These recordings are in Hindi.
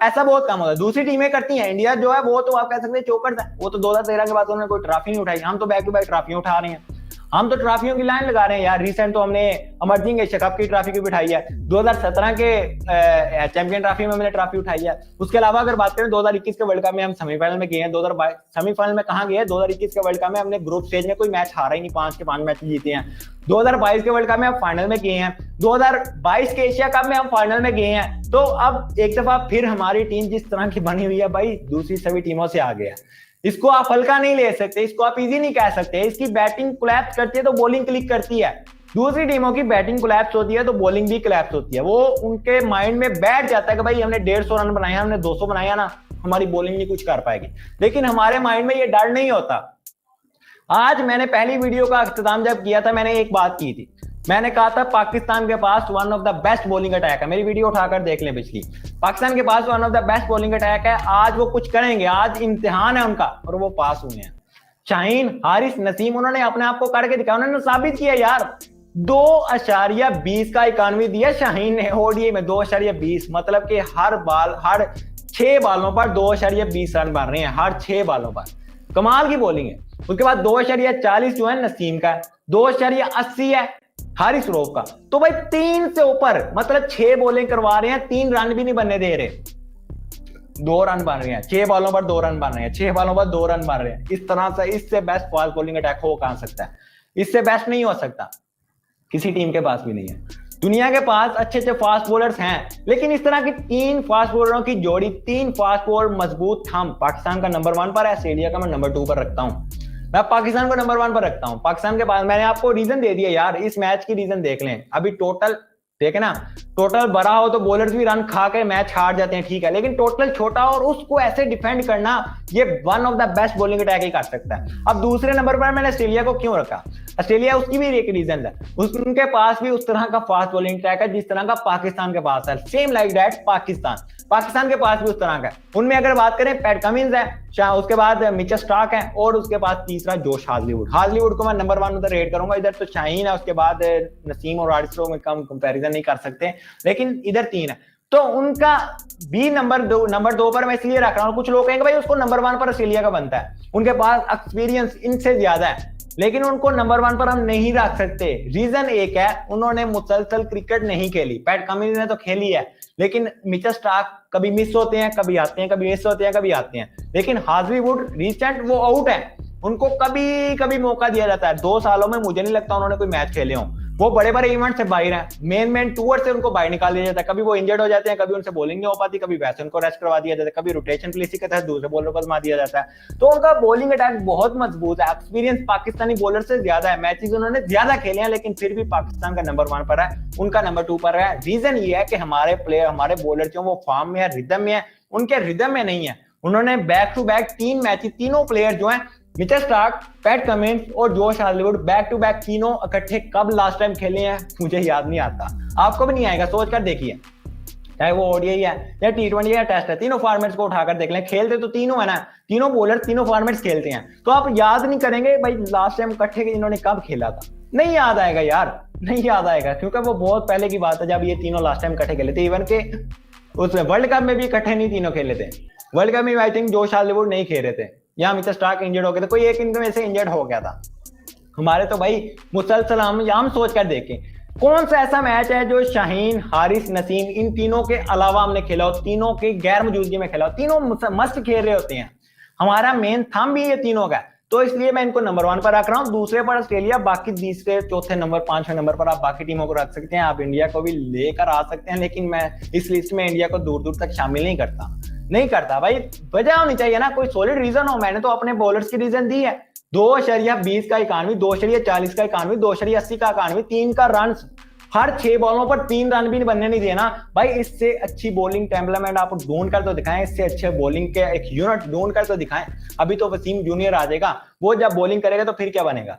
ऐसा बहुत कम होता है। दूसरी टीमें करती हैं, इंडिया जो है वो तो आप कह सकते हैं चौकट है, वो तो 2013 के बाद उन्होंने कोई ट्रॉफी नहीं उठाई। हम तो बैक टू बैक ट्रॉफी उठा रहे हैं, हम तो ट्रॉफियों की लाइन लगा रहे हैं यार। रिसेंट तो हमने अमरजिंग एशिया कप की ट्रॉफी भी उठाई है, 2017 के चैंपियन ट्रॉफी में हमने ट्रॉफी उठाई है। उसके अलावा अगर बात करें 2021 के वर्ल्ड कप में हम सेमीफाइनल में गए हैं, 2022 सेमीफाइनल में कहां गए हैं, 2021 के वर्ल्ड कप में हमने ग्रुप स्टेज में कोई मैच हारा ही नहीं, 5 के 5 मैच जीते हैं। 2022 के वर्ल्ड कप में हम फाइनल में गए हैं, 2022 के एशिया कप में हम फाइनल में गए हैं। तो अब एक दफा फिर हमारी टीम जिस तरह की बनी हुई है भाई, दूसरी सभी टीमों से आगे है। इसको आप हल्का नहीं ले सकते, इसको आप इजी नहीं कह सकते। इसकी बैटिंग कोलैप्स करती है तो बॉलिंग क्लिक करती है, दूसरी टीमों की बैटिंग कोलैप्स होती है तो बॉलिंग भी कोलैप्स होती है। वो उनके माइंड में बैठ जाता है कि भाई हमने 150 रन बनाए, हमने 200 बनाया ना, हमारी बॉलिंग नहीं कुछ कर पाएगी। लेकिन हमारे माइंड में ये डर नहीं होता। आज मैंने पहली वीडियो का अख्ताम जब किया था, मैंने एक बात की थी, मैंने कहा था पाकिस्तान के पास one of the best bowling attack है। मेरी वीडियो उठाकर देख लें पिछली, पाकिस्तान के पास one of the best bowling attack है। आज वो कुछ करेंगे, आज इम्तिहान है उनका, और वो पास हुए हैं। शाहीन, हारिस, नसीम, उन्होंने अपने आप को करके दिखाया, उन्होंने साबित किया यार। 2.20 का इकानवी दिया शाहीन ने ओडीआई में, 2.20, मतलब कि हर 6 बालों पर 2.20 रन बन रहे हैं, हर 6 बालों पर। कमाल की बॉलिंग है। उसके बाद 2.40 जो है नसीम का, 2.80 है हारिस रऊफ का। तो भाई 3 से ऊपर, मतलब 6 बॉलिंग करवा रहे हैं, 3 रन भी नहीं बनने दे रहे, 2 रन बन रहे हैं, 6 बॉलों पर 2 रन बन रहे हैं, 6 बॉलों पर 2 रन बन रहे हैं। इस तरह से इससे बेस्ट फास्ट बॉलिंग अटैक हो कहां सकता है? इससे बेस्ट नहीं हो सकता, किसी टीम के पास भी नहीं है। दुनिया के पास अच्छे अच्छे फास्ट बॉलर्स हैं, लेकिन इस तरह की 3 फास्ट बॉलरों की जोड़ी, 3 फास्ट बॉलर मजबूत थंब, पाकिस्तान का नंबर 1 पर है, ऑस्ट्रेलिया का मैं नंबर 2 पर रखता हूं। मैं पाकिस्तान को नंबर 1 पर रखता हूं। पाकिस्तान के पास, मैंने आपको रीजन दे दिया यार, इस मैच की रीजन देख लें। अभी टोटल देखे ना, टोटल बड़ा हो तो बॉलर्स भी रन खा के मैच हार जाते हैं, ठीक है, लेकिन टोटल छोटा और उसको ऐसे डिफेंड करना, ये one of the best bowling attack ही कर सकता है। अब दूसरे नंबर पर मैंने ऑस्ट्रेलिया को क्यों रखा? ऑस्ट्रेलिया, उसकी भी एक रीजन है, उनके पास भी उस तरह का फास्ट बॉलिंग अटैक है जिस तरह का पाकिस्तान के पास है। सेम लाइक दैट पाकिस्तान के पास भी उस तरह का है। उनमें अगर बात करें, पैट कमिंस है, उसके बाद मिचेल स्टार्क है, और उसके बाद तीसरा जोश हाजलीवुड को मैं नंबर 1 उधर रेट करूंगा। इधर तो शाहीन है, उसके बाद नसीम और हारिस में कम कंपैरिजन नहीं कर सकते, लेकिन इधर 3 है। तो उनका भी नंबर 2 पर मैं इसलिए रख रहा हूं। कुछ लोग कहेंगे भाई उसको नंबर 1 पर ऑस्ट्रेलिया का बनता है, उनके पास एक्सपीरियंस इनसे ज्यादा है, लेकिन उनको नंबर 1 पर हम नहीं रख सकते। रीजन एक है, उन्होंने मुसलसल क्रिकेट नहीं खेली। पैट कमिंस ने तो खेली है, लेकिन मिचेल स्टार्क कभी मिस होते हैं, कभी आते हैं, कभी मिस होते हैं, कभी आते हैं। लेकिन हाजलीवुड रिसेंट वो आउट है, उनको कभी कभी मौका दिया जाता है। 2 सालों में मुझे नहीं लगता उन्होंने कोई मैच खेले हों। वो बड़े बड़े इवेंट से बाहर हैं, मेन टूर से उनको बाहर निकाल दिया जाता है। कभी वो इंजर्ड हो जाते हैं, कभी उनसे बॉलिंग नहीं हो पाती, कभी वैसे उनको रेस्ट करवा दिया जाता है, कभी रोटेशन पॉलिसी के तहत दूसरे बॉलर को आजमा दिया जाता है। तो उनका बॉलिंग अटैक बहुत मजबूत है, एक्सपीरियंस पाकिस्तानी बॉलर से ज्यादा है, मैचेस उन्होंने ज्यादा खेले हैं, लेकिन फिर भी पाकिस्तान का नंबर 1 पर है, उनका नंबर 2 पर है। रीजन ये है कि हमारे प्लेयर, हमारे बॉलर जो वो फॉर्म में है, रिदम में है, उनके रिदम में नहीं है। उन्होंने बैक टू बैक 3 मैच, तीनों प्लेयर जो हैं, मिचेल स्टार्क, पैट कमिंस और जोश हाजलीवुड, बैक टू बैक तीनों इकट्ठे कब लास्ट टाइम खेले हैं मुझे याद नहीं आता, आपको भी नहीं आएगा, सोच कर देखिए। चाहे वो ओडीआई है या T20 या टेस्ट है, तीनों फॉर्मेट्स को उठाकर देख लें, खेलते तो तीनों है ना, तीनों बॉलर तीनों फॉर्मेट्स खेलते हैं। तो आप याद नहीं करेंगे भाई लास्ट टाइम इकट्ठे इन्होंने कब खेला था, नहीं याद आएगा यार, नहीं याद आएगा, क्योंकि वो बहुत पहले की बात है जब ये तीनों लास्ट टाइम इकट्ठे खेले थे। इवन के उस वर्ल्ड कप में भी इकट्ठे नहीं तीनों खेले थे। वर्ल्ड कप में आई थिंक जोश हाजलीवुड नहीं खेल रहे थे, या मिचेल स्टार्क इंजर्ड हो गए थे, कोई एक इनमें से इंजर्ड हो गया था। हमारे तो भाई मुसलसल हम सोच कर देखें कौन सा ऐसा मैच है जो शाहीन, हारिस, नसीम इन तीनों के अलावा हमने खेला हो, तीनों के गैर मौजूदगी में खेला हो, तीनों मस्त खेल रहे होते हैं। हमारा मेन थंब भी ये तीनों का, तो इसलिए मैं इनको नंबर 1 पर रख रहा हूं। दूसरे पर ऑस्ट्रेलिया, बाकी तीसरे, चौथे नंबर, 5वें नंबर पर आप बाकी टीमों को रख सकते हैं। आप इंडिया को भी लेकर आ सकते हैं, लेकिन मैं इस लिस्ट में इंडिया को दूर दूर तक शामिल नहीं करता भाई। वजह होनी चाहिए ना, कोई सॉलिड रीजन हो। मैंने तो अपने बॉलर्स की रीजन दी है, 2.20 का इकानवी, 2.40 का इकानवी, 2.80 का इकानवी, 3 का रन, हर 6 बॉलों पर 3 रन भी बनने नहीं देना भाई। इससे अच्छी बॉलिंग टेम्परामेंट आप ढूंढ कर तो दिखाएं, इससे अच्छे बॉलिंग के एक यूनिट ढूंढ कर तो दिखाएं। अभी तो वसीम जूनियर आ जाएगा, वो जब बॉलिंग करेगा तो फिर क्या बनेगा।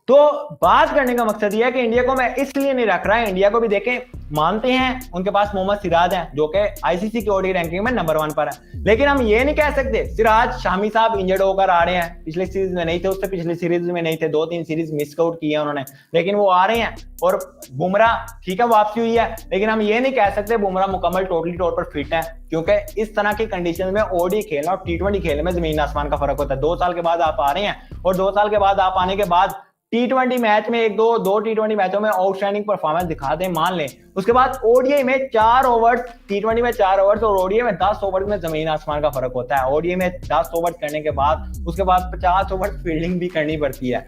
तो बात करने का मकसद यह है कि इंडिया को मैं इसलिए नहीं रख रहा है, इंडिया को भी देखें, मानते हैं उनके पास मोहम्मद सिराज है जो कि आईसीसी की ओडी रैंकिंग में नंबर 1 पर है, लेकिन हम ये नहीं कह सकते सिराज शामी साहब इंजर्ड होकर आ रहे हैं, पिछले सीरीज में नहीं थे, उससे पिछली सीरीज में नहीं थे, 2-3 सीरीज मिस आउट किए उन्होंने, लेकिन वो आ रहे हैं। और बुमराह ठीक है वापसी हुई है, लेकिन हम ये नहीं कह सकते बुमराह मुकम्मल टोटली तौर पर फिट है, क्योंकि इस तरह की कंडीशन में ओडी खेलना और टी20 खेलने में जमीन आसमान का फर्क होता है। 2 साल के बाद आप आ रहे हैं और 2 साल के बाद आप आने के बाद टी20 मैच में एक दो टी20 मैचों में आउटस्टैंडिंग परफॉर्मेंस दिखा दें, मान लें, उसके बाद ओडीआई में 4 ओवर्स, टी20 में 4 ओवर्स और ओडीआई में 10 ओवर्स में जमीन आसमान का फर्क होता है। ओडीआई में 10 ओवर्स करने के बाद उसके बाद 50 ओवर्स फील्डिंग भी करनी पड़ती है।